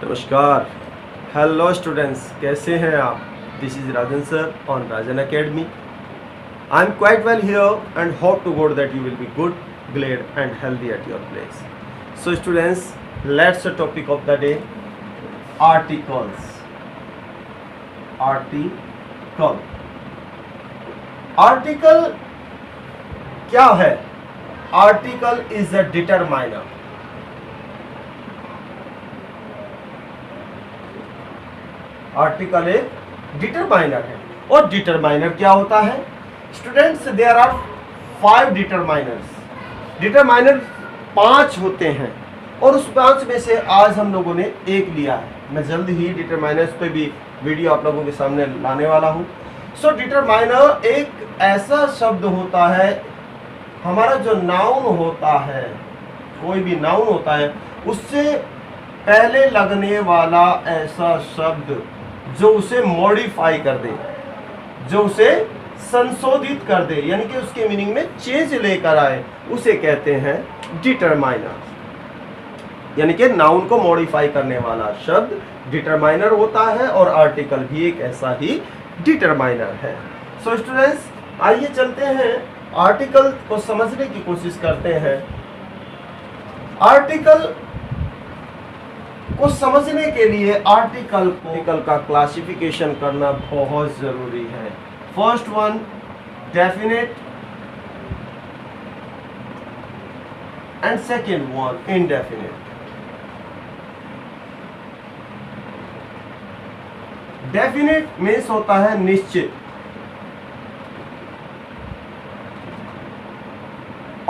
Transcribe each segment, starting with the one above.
नमस्कार, hello students, कैसे हैं आप? This is Rajan sir on Rajan academy. I am quite well here and hope to God that you will be good, glad and healthy at your place. So students, let's the topic of the day, articles. Article क्या है? Article is a determiner. Article एक determiner है. और determiner क्या होता है? Students, there are 5 determiners. Determiner 5 होते हैं और उस 5 में से आज हम लोगों ने एक लिया है. मैं जल्द ही डिटरमाइनर्स पे भी वीडियो आप लोगों के सामने लाने वाला हूँ. सो डिटरमाइनर एक ऐसा शब्द होता है, हमारा जो नाउन होता है, कोई भी नाउन होता है, उससे पहले लगने वाला ऐसा शब्द जो उसे मॉडिफाई कर दे, जो उसे संशोधित कर दे, यानी कि उसके मीनिंग में चेंज लेकर आए, उसे कहते हैं डिटरमाइनर. यानी कि नाउन को मॉडिफाई करने वाला शब्द डिटरमाइनर होता है और आर्टिकल भी एक ऐसा ही डिटरमाइनर है. सो स्टूडेंट्स, आइए चलते हैं आर्टिकल को समझने की कोशिश करते हैं. आर्टिकल को समझने के लिए आर्टिकल का क्लासिफिकेशन करना बहुत जरूरी है. First one, definite, and second one, indefinite. Definite means होता है निश्चित,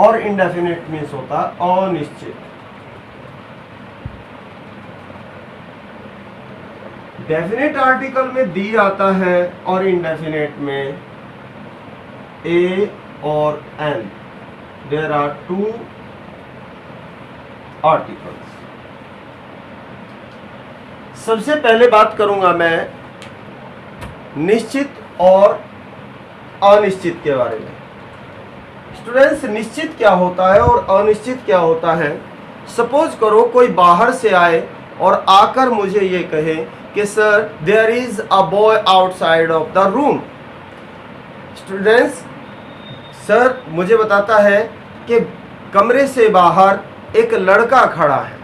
और इनडेफिनेट मीन्स होता है अनिश्चित. डेफिनेट आर्टिकल में दी आता है और इनडेफिनेट में ए और एन. There are 2 articles. सबसे पहले बात करूंगा मैं निश्चित और अनिश्चित के बारे में. स्टूडेंट्स, निश्चित क्या होता है और अनिश्चित क्या होता है? सपोज करो कोई बाहर से आए और आकर मुझे ये कहे कि sir, there is a boy outside of the room. Students, sir मुझे बताता है कि कमरे से बाहर एक लड़का खड़ा है.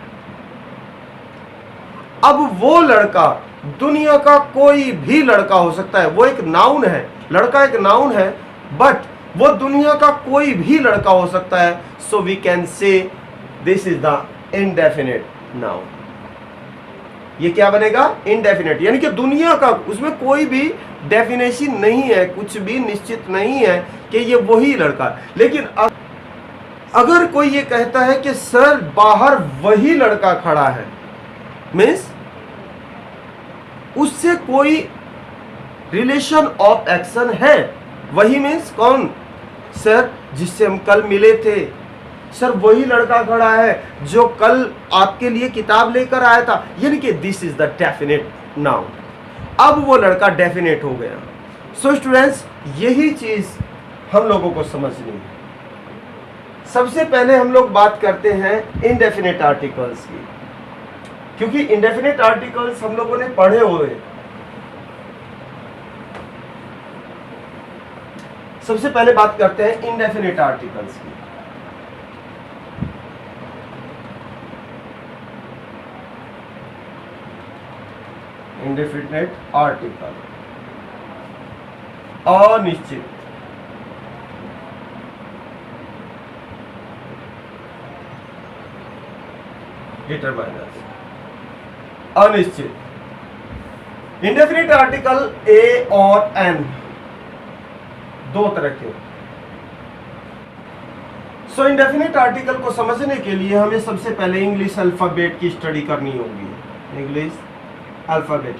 अब वो लड़का दुनिया का कोई भी लड़का हो सकता है, वो एक नाउन है, लड़का एक नाउन है, बट वो दुनिया का कोई भी लड़का हो सकता है. So we can say this is the indefinite noun. ये क्या बनेगा? इनडेफिनेट, यानी कि दुनिया का, उसमें कोई भी डेफिनेशन नहीं है, कुछ भी निश्चित नहीं है कि ये वही लड़का. लेकिन अगर कोई ये कहता है कि सर बाहर वही लड़का खड़ा है, मीन्स उससे कोई रिलेशन ऑफ एक्शन है. वही मीन्स कौन? सर जिससे हम कल मिले थे, सर वही लड़का खड़ा है जो कल आपके लिए किताब लेकर आया था. यानी कि this is the definite noun. अब वो लड़का डेफिनेट हो गया. सो स्टूडेंट्स, यही चीज हम लोगों को समझनी है. सबसे पहले हम लोग बात करते हैं इनडेफिनेट आर्टिकल्स की, क्योंकि इनडेफिनेट आर्टिकल्स हम लोगों ने पढ़े हुए. सबसे पहले बात करते हैं इनडेफिनेट आर्टिकल्स की. इंडेफिनेट आर्टिकल, अनिश्चित, डिटरमाइनर्स, अनिश्चित. इंडेफिनेट आर्टिकल ए और एन दो तरह के. सो इंडेफिनेट आर्टिकल को समझने के लिए हमें सबसे पहले इंग्लिश अल्फाबेट की स्टडी करनी होगी. इंग्लिश अल्फाबेट,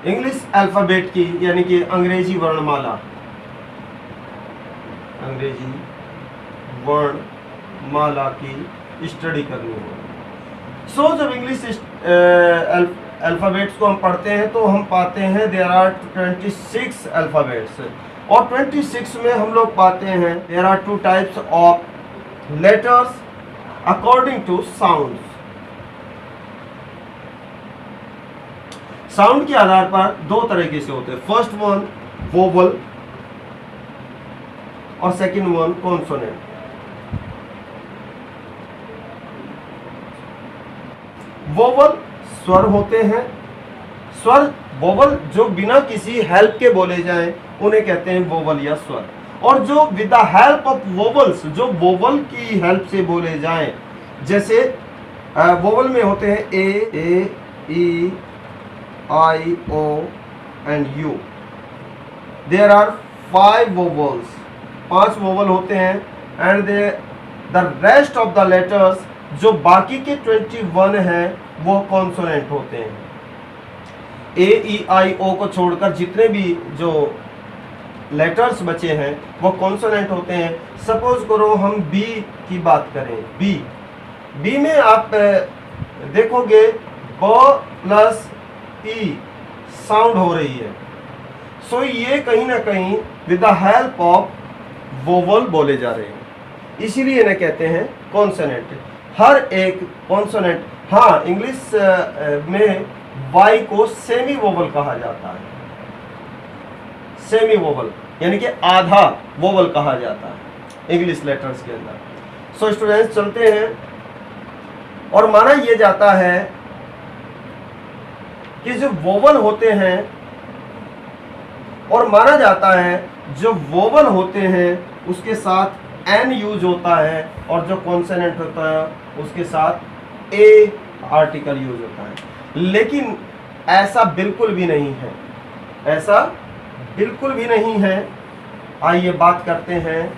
इंग्लिश अल्फाबेट की, यानी कि अंग्रेजी वर्णमाला, अंग्रेजी वर्णमाला की स्टडी करनी होगी. सो जब इंग्लिश अल्फाबेट्स को हम पढ़ते हैं तो हम पाते हैं देयर आर 26 अल्फाबेट्स. और 26 में हम लोग पाते हैं there are two types of letters according to sound. Sound के आधार पर दो तरीके से होते हैं, फर्स्ट वन वोवल और सेकंड वन कॉन्सोनेंट। वोवल स्वर होते हैं, स्वर वोवल जो बिना किसी हेल्प के बोले जाएं उन्हें कहते हैं वोवल या स्वर, और जो with the help of vowels, जो वोवल की हेल्प से बोले जाएं, जैसे वोवल में होते हैं A E I O and U. There are 5 vowels, 5 vowel होते हैं, and the rest of the letters, जो बाकी के 21 हैं वो कॉन्सोनेंट होते हैं। ए ई आई ओ को छोड़कर जितने भी जो लेटर्स बचे हैं वो कॉन्सोनेंट होते हैं। सपोज करो हम बी की बात करें, बी में आप देखोगे ब प्लस ई साउंड हो रही है, सो ये कहीं ना कहीं with the help of vowel बोले जा रहे हैं, इसीलिए इन्हें कहते हैं कॉन्सोनेंट। हर एक कॉन्सोनेंट, हाँ इंग्लिश में वाई को सेमी वोवल कहा जाता है, सेमी वोवल यानी कि आधा वोवल कहा जाता है इंग्लिश लेटर्स के अंदर। सो स्टूडेंट्स चलते हैं, और माना यह जाता है कि जो वोवल होते हैं, और माना जाता है जो वोवल होते हैं उसके साथ एन यूज होता है, और जो कॉन्सोनेंट होता है उसके साथ ए आर्टिकल यूज होता है। लेकिन ऐसा बिल्कुल भी नहीं है, ऐसा बिल्कुल भी नहीं है। आइए बात करते हैं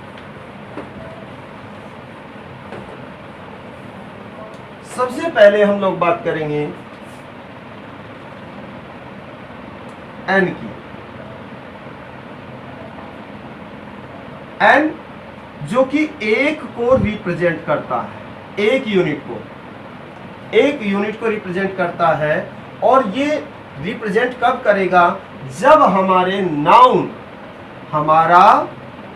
सबसे पहले हम लोग बात करेंगे एन की। एन जो कि एक को रिप्रेजेंट करता है, एक यूनिट को रिप्रेजेंट करता है, और ये रिप्रेजेंट कब करेगा, जब हमारा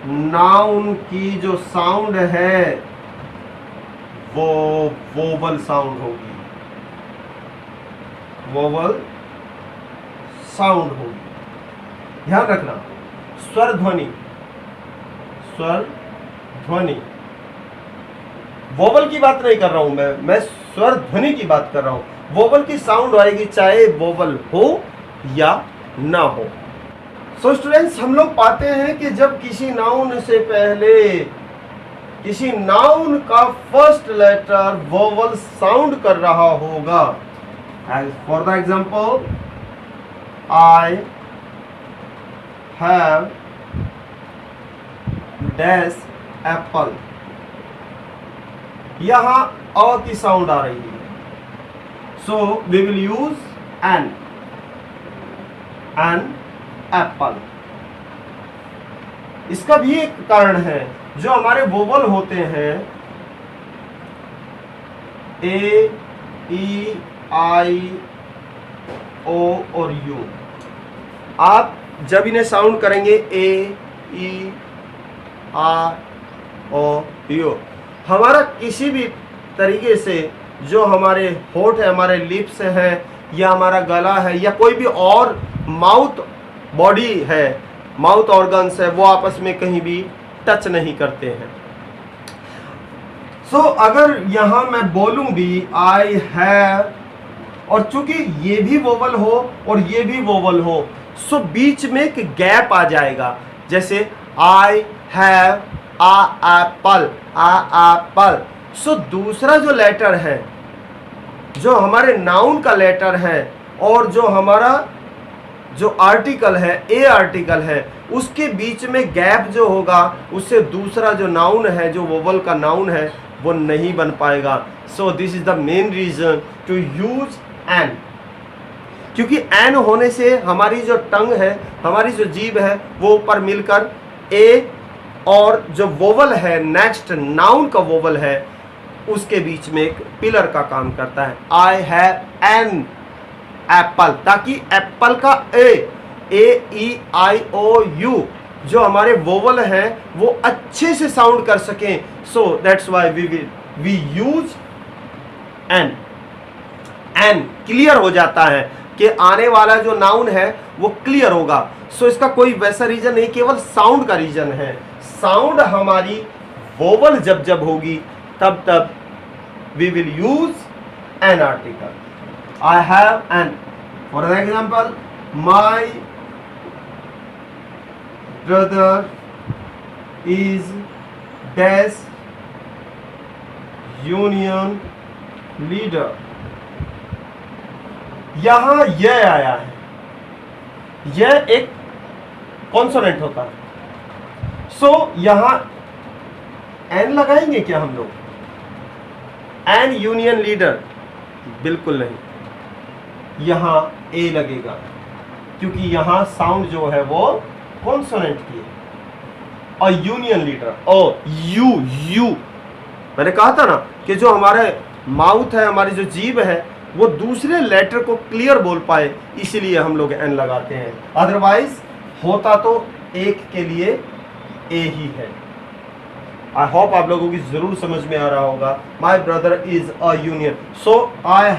नाउन की जो साउंड है वो वोवल साउंड होगी, वोवल साउंड होगी। ध्यान रखना, स्वर ध्वनि, वोवल की बात नहीं कर रहा हूं मैं स्वर ध्वनि की बात कर रहा हूं। वोवल की साउंड आएगी चाहे वोवल हो या ना हो। सो स्टूडेंट्स हम लोग पाते हैं कि जब किसी नाउन से पहले किसी नाउन का फर्स्ट लेटर वोवल साउंड कर रहा होगा, as for the example I have dash apple, यहां अ की साउंड आ रही है, so we will use an apple. इसका भी एक कारण है, जो हमारे वोवल होते हैं ए ई आई ओ और यू, आप जब इन्हें साउंड करेंगे ए ई आ ओ यू, हमारा किसी भी तरीके से जो हमारे होठ है, हमारे लिप्स हैं, या हमारा गला है, या कोई भी और माउथ बॉडी है, माउथ ऑर्गन्स है, वो आपस में कहीं भी टच नहीं करते हैं। सो अगर यहां मैं बोलूं भी आई हैव, और चूंकि ये भी वोवल हो और ये भी वोवल हो, सो बीच में एक गैप आ जाएगा, जैसे आई हैव आ एप्पल। सो दूसरा जो लेटर है, जो हमारे नाउन का लेटर है, और जो हमारा जो आर्टिकल है, ए आर्टिकल है, उसके बीच में गैप जो होगा, उससे दूसरा जो नाउन है, जो वोवल का नाउन है, वो नहीं बन पाएगा। So this is the main reason to use an, क्योंकि एन होने से हमारी जो टंग है, हमारी जो जीभ है, वो ऊपर मिलकर ए और जो वोवल है, नेक्स्ट नाउन का वोवल है, उसके बीच में एक पिलर का काम करता है। आई हैव एन एप्पल, ताकि एप्पल का ए ई आई ओ यू जो हमारे वोवल हैं वो अच्छे से साउंड कर सकें, so that's why we use an. An clear हो जाता है कि आने वाला जो नाउन है वो क्लियर होगा। सो इसका कोई वैसा रीजन नहीं, केवल साउंड का रीजन है। साउंड हमारी वोवल जब जब होगी तब तब we will use an article. I have an, for example, my brother is dash union leader. यहां यह आया है, यह एक कॉन्सोनेंट होता है। सो यहां एन लगाएंगे क्या हम लोग? An union leader? बिल्कुल नहीं, यहां ए लगेगा, क्योंकि यहां साउंड जो है वो कॉन्सोनेंट की है। और यूनियन लीडर ओ यू मैंने कहा था ना कि जो हमारे माउथ है, हमारी जो जीभ है, वो दूसरे लेटर को क्लियर बोल पाए, इसीलिए हम लोग एन लगाते हैं। अदरवाइज होता तो एक के लिए ए ही है। आई होप आप लोगों की जरूर समझ में आ रहा होगा। माई brother is a union, so I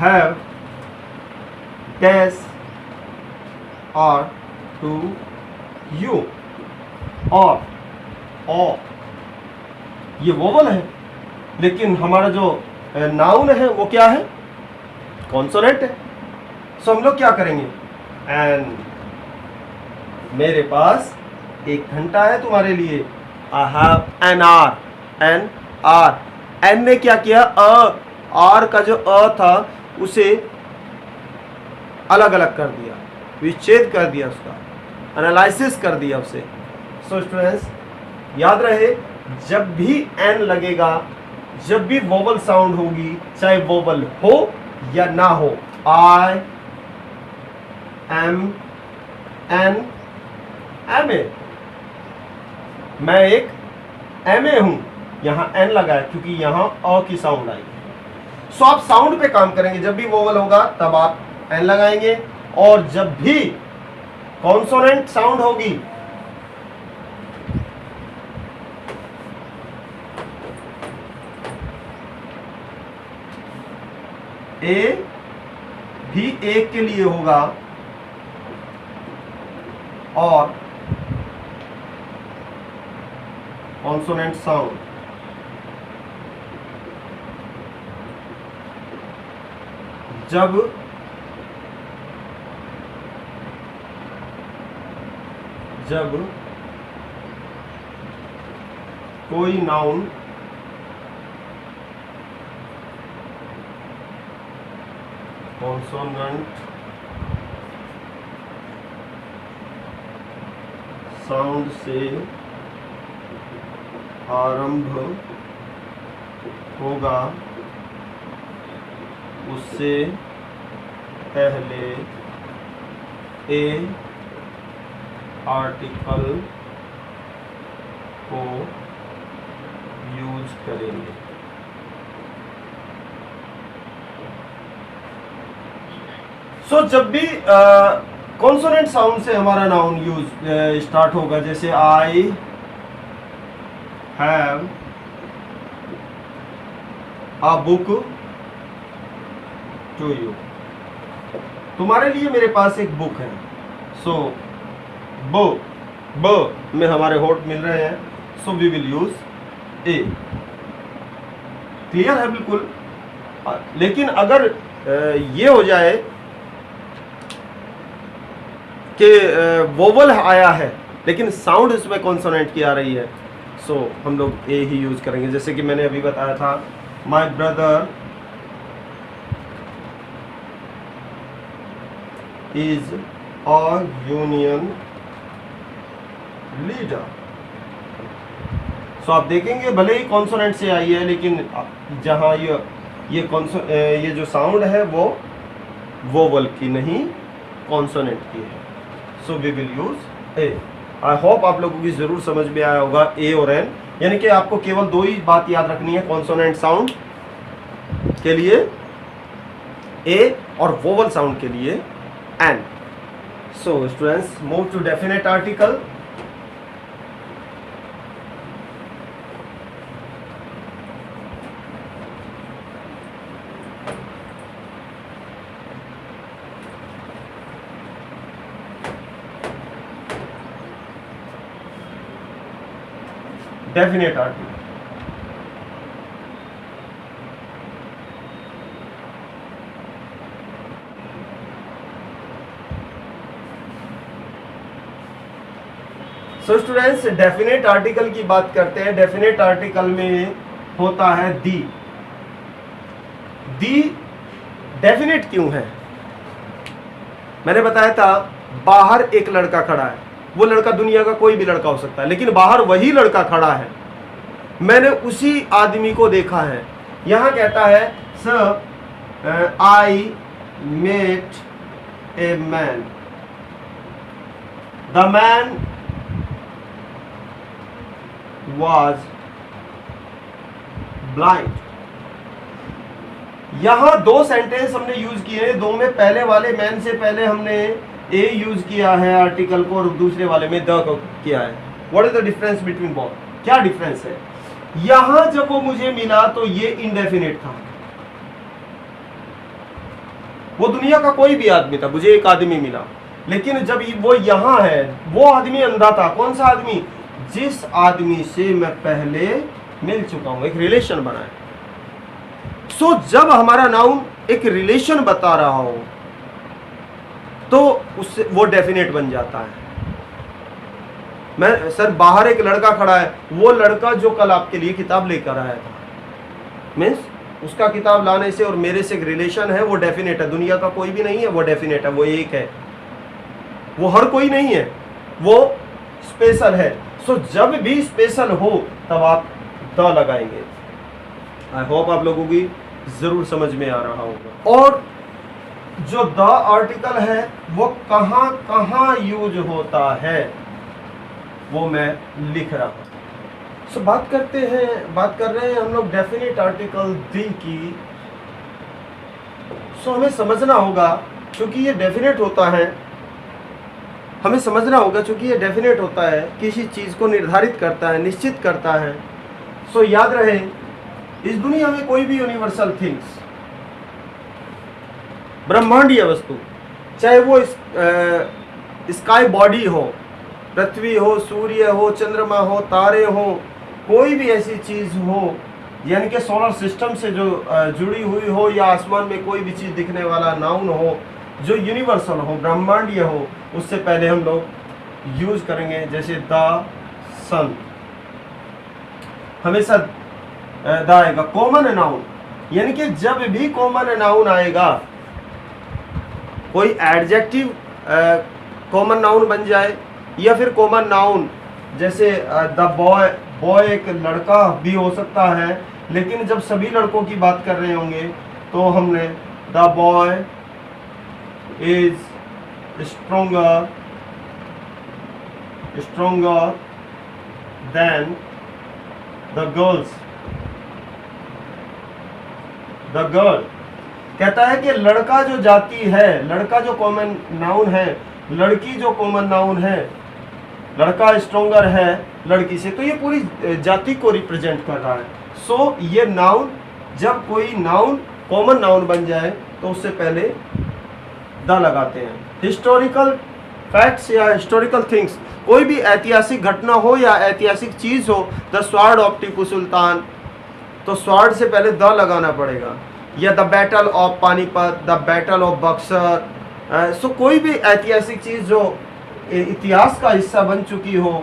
have dash और टू यू। और ये वोवल है, लेकिन हमारा जो नाउन है वो क्या है? कॉन्सोनेंट है। सो हम लोग क्या करेंगे? एंड मेरे पास एक घंटा है तुम्हारे लिए। I have an R, an R. An ने क्या किया? आर का जो था उसे अलग अलग कर दिया, विच्छेद कर दिया, उसका एनालिसिस कर दिया उसे। सो स्टूडेंट्स याद रहे, जब भी एन लगेगा, जब भी वोवल साउंड होगी, चाहे वोवल हो या ना हो, I am an M A, मैं एक एम ए हूं, यहां एन लगा है क्योंकि यहां अ की साउंड आई। सो आप साउंड पे काम करेंगे, जब भी वोवल होगा तब आप एन लगाएंगे, और जब भी कॉन्सोनेंट साउंड होगी ए भी एक के लिए होगा, और कॉन्सोनेंट साउंड जब कोई नाउन कॉन्सोनेंट साउंड से आरंभ होगा, उससे पहले ए आर्टिकल को यूज करेंगे। सो जब भी कॉन्सोनेंट साउंड से हमारा नाउन यूज स्टार्ट होगा, जैसे I have a book to you, तुम्हारे लिए मेरे पास एक बुक है। सो ब में हमारे होठ मिल रहे हैं, so we will use a. Clear है बिल्कुल। लेकिन अगर ये हो जाए कि वोवल आया है लेकिन साउंड इसमें कॉन्सोनेंट की आ रही है, सो हम लोग ए ही यूज करेंगे। जैसे कि मैंने अभी बताया था, my brother is a union leader. So आप देखेंगे भले ही कॉन्सोनेंट से आई है, लेकिन जहां ये जो साउंड है वो वोवल की नहीं, कॉन्सोनेंट की है। So we will use a. I hope आप लोगों की जरूर समझ में आया होगा ए और एन, यानी कि आपको केवल दो ही बात याद रखनी है कॉन्सोनेंट साउंड के लिए ए और वोवल साउंड के लिए an. So students, move to definite article. Definite article. So students, definite article की बात करते हैं। डेफिनेट आर्टिकल में होता है दी। दी डेफिनेट क्यों है? मैंने बताया था बाहर एक लड़का खड़ा है, वो लड़का दुनिया का कोई भी लड़का हो सकता है, लेकिन बाहर वही लड़का खड़ा है, मैंने उसी आदमी को देखा है। यहां कहता है sir I met a man, the man was blind। यहां दो सेंटेंस हमने यूज किए हैं, दो में पहले वाले मैन से पहले हमने ए यूज किया है आर्टिकल को, और दूसरे वाले में द को किया है। What is the difference between both? क्या डिफरेंस है? यहां जब वो मुझे मिला तो ये इंडेफिनिट था, वो दुनिया का कोई भी आदमी था, मुझे एक आदमी मिला। लेकिन जब वो यहां है, वो आदमी अंधा था। कौन सा आदमी? जिस आदमी से मैं पहले मिल चुका हूं, एक रिलेशन बना है। सो जब हमारा नाउन एक रिलेशन बता रहा हो तो उससे वो डेफिनेट बन जाता है। मैं सर बाहर एक लड़का खड़ा है, वो लड़का जो कल आपके लिए किताब लेकर आया था, मीन्स उसका किताब लाने से और मेरे से एक रिलेशन है, वो डेफिनेट है। दुनिया का कोई भी नहीं है, वो डेफिनेट है, वो एक है, वो हर कोई नहीं है, वो स्पेशल है। सो जब भी स्पेशल हो तब आप द लगाएंगे। आई होप आप लोगों की जरूर समझ में आ रहा होगा। और जो द आर्टिकल है वो कहां कहां यूज होता है वो मैं लिख रहा हूं। सो बात कर रहे हैं हम लोग डेफिनेट आर्टिकल दी की। सो हमें समझना होगा, क्योंकि ये डेफिनेट होता है, हमें समझना होगा क्योंकि ये डेफिनेट होता है, किसी चीज को निर्धारित करता है, निश्चित करता है। सो याद रहे, इस दुनिया में कोई भी यूनिवर्सल थिंग्स, ब्रह्मांडीय वस्तु, चाहे वो स्काई बॉडी हो, पृथ्वी हो, सूर्य हो, चंद्रमा हो, तारे हो, कोई भी ऐसी चीज हो यानी कि सोलर सिस्टम से जो जुड़ी हुई हो, या आसमान में कोई भी चीज दिखने वाला नाउन हो जो यूनिवर्सल हो, ब्रह्मांडीय हो, उससे पहले हम लोग यूज करेंगे जैसे द सन, हमेशा द आएगा। कॉमन नाउन, यानी कि जब भी कॉमन नाउन आएगा, कोई एडजेक्टिव कॉमन नाउन बन जाए, या फिर कॉमन नाउन जैसे द बॉय, बॉय एक लड़का भी हो सकता है, लेकिन जब सभी लड़कों की बात कर रहे होंगे तो हमने the boy is stronger than the girls। the girl कहता है कि लड़का जो जाति है, लड़का जो कॉमन नाउन है, लड़की जो कॉमन नाउन है, लड़का स्ट्रोंगर है लड़की से, तो ये पूरी जाति को रिप्रेजेंट कर रहा है। सो ये नाउन, जब कोई नाउन कॉमन नाउन बन जाए तो उससे पहले द लगाते हैं। हिस्टोरिकल फैक्ट्स या हिस्टोरिकल थिंग्स, कोई भी ऐतिहासिक घटना हो या ऐतिहासिक चीज हो, the sword of Tipu Sultan, तो स्वॉर्ड से पहले द लगाना पड़ेगा। या the battle of Panipat, the battle of Buxar. So कोई भी ऐतिहासिक चीज जो इतिहास का हिस्सा बन चुकी हो,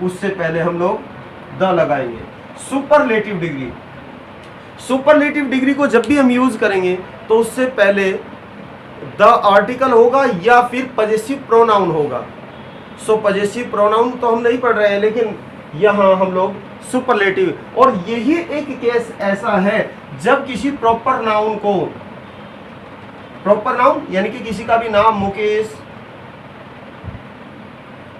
उससे पहले हम लोग द लगाएंगे। सुपरलेटिव डिग्री, सुपरलेटिव डिग्री को जब भी हम यूज करेंगे तो उससे पहले द आर्टिकल होगा या फिर पजेसिव प्रोनाउन होगा। सो पजेसिव प्रोनाउन तो हम नहीं पढ़ रहे हैं, लेकिन यहाँ हम लोग सुपरलेटिव, और यही एक केस ऐसा है जब किसी प्रॉपर नाउन को, प्रॉपर नाउन यानी कि किसी का भी नाम, मुकेश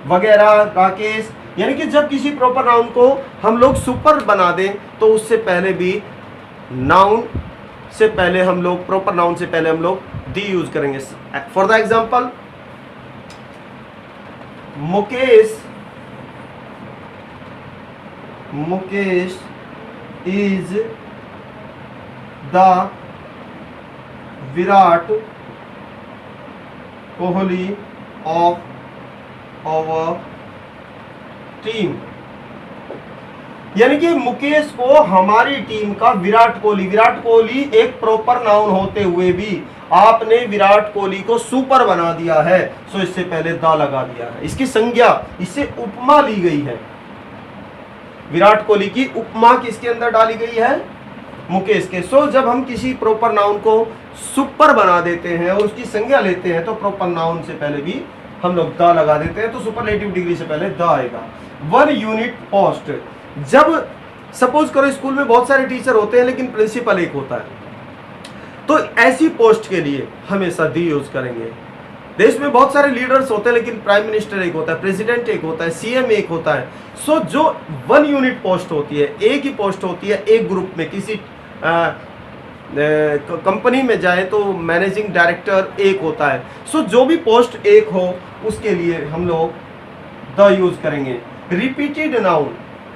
वगैरह, राकेश, यानी कि जब किसी प्रॉपर नाउन को हम लोग सुपर बना दें तो उससे पहले भी नाउन से पहले हम लोग, प्रॉपर नाउन से पहले हम लोग दी यूज करेंगे। For the example Mukesh is the Virat Kohli of our team. यानी कि मुकेश को हमारी टीम का विराट कोहली एक प्रॉपर नाउन होते हुए भी आपने विराट कोहली को सुपर बना दिया है, सो इससे पहले द लगा दिया है। इसकी संज्ञा, इससे उपमा ली गई है। विराट कोहली की उपमा किसके अंदर डाली गई है? मुकेश के। सो जब हम किसी प्रॉपर नाउन को सुपर बना देते हैं और उसकी संज्ञा लेते हैं तो प्रॉपर नाउन से पहले भी हम लोग द लगा देते हैं, तो सुपरलेटिव डिग्री से पहले द आएगा। 1 यूनिट पोस्ट, जब सपोज करो स्कूल में बहुत सारे टीचर होते हैं लेकिन प्रिंसिपल एक होता है, तो ऐसी पोस्ट के लिए हमेशा दी यूज करेंगे। देश में बहुत सारे लीडर्स होते हैं लेकिन प्राइम मिनिस्टर एक होता है, प्रेसिडेंट एक होता है, सीएम एक होता है। सो जो 1 यूनिट पोस्ट होती है, एक ही पोस्ट होती है एक ग्रुप में, किसी कंपनी में जाए तो मैनेजिंग डायरेक्टर एक होता है। सो जो भी पोस्ट एक हो उसके लिए हम लोग द यूज करेंगे।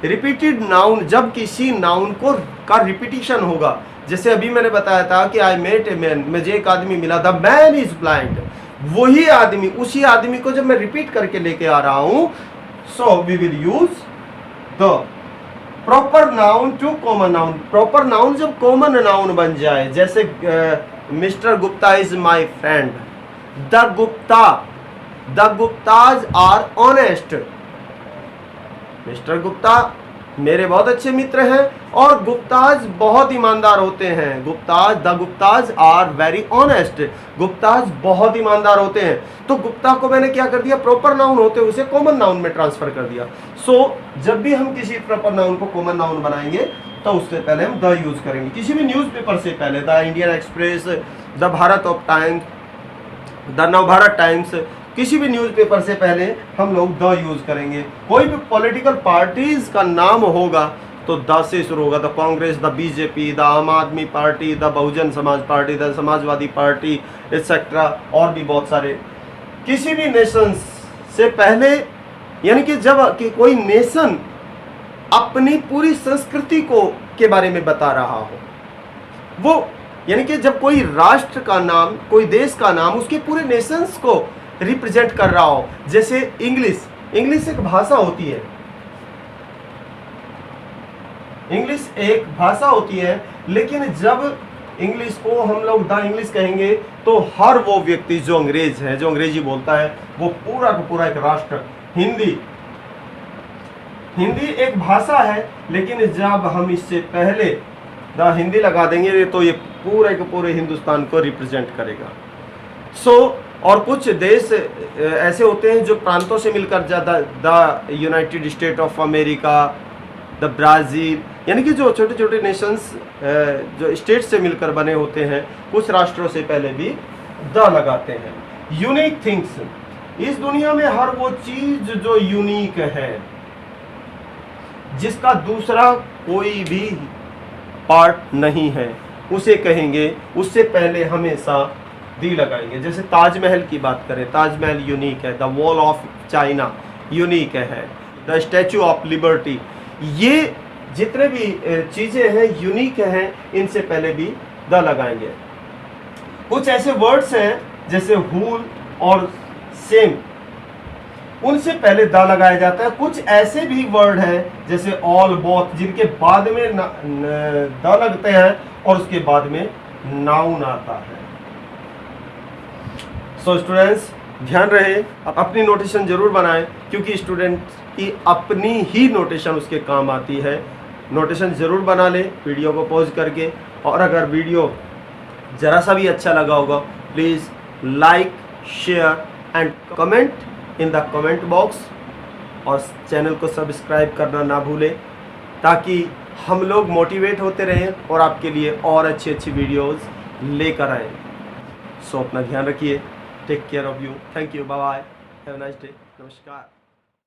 रिपीटेड नाउन, जब किसी नाउन को का रिपीटिशन होगा, जैसे अभी मैंने बताया था कि आई मेट ए मैन, मुझे एक आदमी मिला, द मैन इज ब्लाइंड, वही आदमी, उसी आदमी को जब मैं रिपीट करके लेके आ रहा हूं, so we will use the. Proper noun to common noun, proper noun जब कॉमन नाउन बन जाए, जैसे mister Gupta is my friend, the Guptas are honest, mister Gupta मेरे बहुत अच्छे मित्र हैं और गुप्ताज बहुत ईमानदार होते हैं। The Guptas are very honest, Guptas बहुत ईमानदार होते हैं। तो गुप्ता को मैंने क्या कर दिया? प्रॉपर नाउन होते हुए उसे कॉमन नाउन में ट्रांसफर कर दिया। सो जब भी हम किसी प्रॉपर नाउन को कॉमन नाउन बनाएंगे तो उससे पहले हम द यूज करेंगे। किसी भी न्यूज़पेपर से पहले the Indian express, the Bharat of times, the Navbharat times, किसी भी न्यूज़पेपर से पहले हम लोग द यूज करेंगे। कोई भी पॉलिटिकल पार्टीज का नाम होगा तो द से शुरू होगा। The Congress, the BJP, the आम आदमी party, the Bahujan Samaj party, the Samajwadi party, etcetera, और भी बहुत सारे। किसी भी नेशन से पहले, यानी कि जब कि कोई नेशन अपनी पूरी संस्कृति को के बारे में बता रहा हो, वो यानी कि जब कोई राष्ट्र का नाम, कोई देश का नाम उसके पूरे नेशंस को रिप्रेजेंट कर रहा हो, जैसे इंग्लिश एक भाषा होती है, इंग्लिश एक भाषा होती है, लेकिन जब इंग्लिश को हम लोग द इंग्लिश कहेंगे तो हर वो व्यक्ति जो अंग्रेज है, जो अंग्रेजी बोलता है, वो पूरा का पूरा एक राष्ट्र। हिंदी एक भाषा है, लेकिन जब हम इससे पहले द हिंदी लगा देंगे तो ये पूरे के पूरे हिंदुस्तान को रिप्रेजेंट करेगा। और कुछ देश ऐसे होते हैं जो प्रांतों से मिलकर जाता, the United state of America, the Brazil, यानी कि जो छोटे छोटे नेशंस जो स्टेट से मिलकर बने होते हैं, कुछ राष्ट्रों से पहले भी द लगाते हैं। यूनिक थिंग्स, इस दुनिया में हर वो चीज जो यूनिक है, जिसका दूसरा कोई भी पार्ट नहीं है, उसे कहेंगे, उससे पहले हमेशा दी लगाएंगे। जैसे ताजमहल की बात करें, ताजमहल यूनिक है, the wall of China unique है, द स्टैचू ऑफ लिबर्टी, ये जितने भी चीज़ें हैं यूनिक हैं, इनसे पहले भी द लगाएंगे। कुछ ऐसे वर्ड्स हैं जैसे हुल और सेम, उनसे पहले द लगाया जाता है। कुछ ऐसे भी वर्ड हैं जैसे ऑल, बोथ, जिनके बाद में द लगते हैं और उसके बाद में नाउन आता है। सो स्टूडेंट्स, ध्यान रहे, अपनी नोटेशन जरूर बनाएं, क्योंकि स्टूडेंट की अपनी ही नोटेशन उसके काम आती है। नोटेशन ज़रूर बना ले वीडियो को पॉज करके, और अगर वीडियो ज़रा सा भी अच्छा लगा होगा, please like, share and comment in the comment box, और चैनल को सब्सक्राइब करना ना भूलें, ताकि हम लोग मोटिवेट होते रहें और आपके लिए और अच्छी वीडियोज़ लेकर आएँ। सो अपना ध्यान रखिए, take care of you, thank you, bye bye, have a nice day, नमस्कार।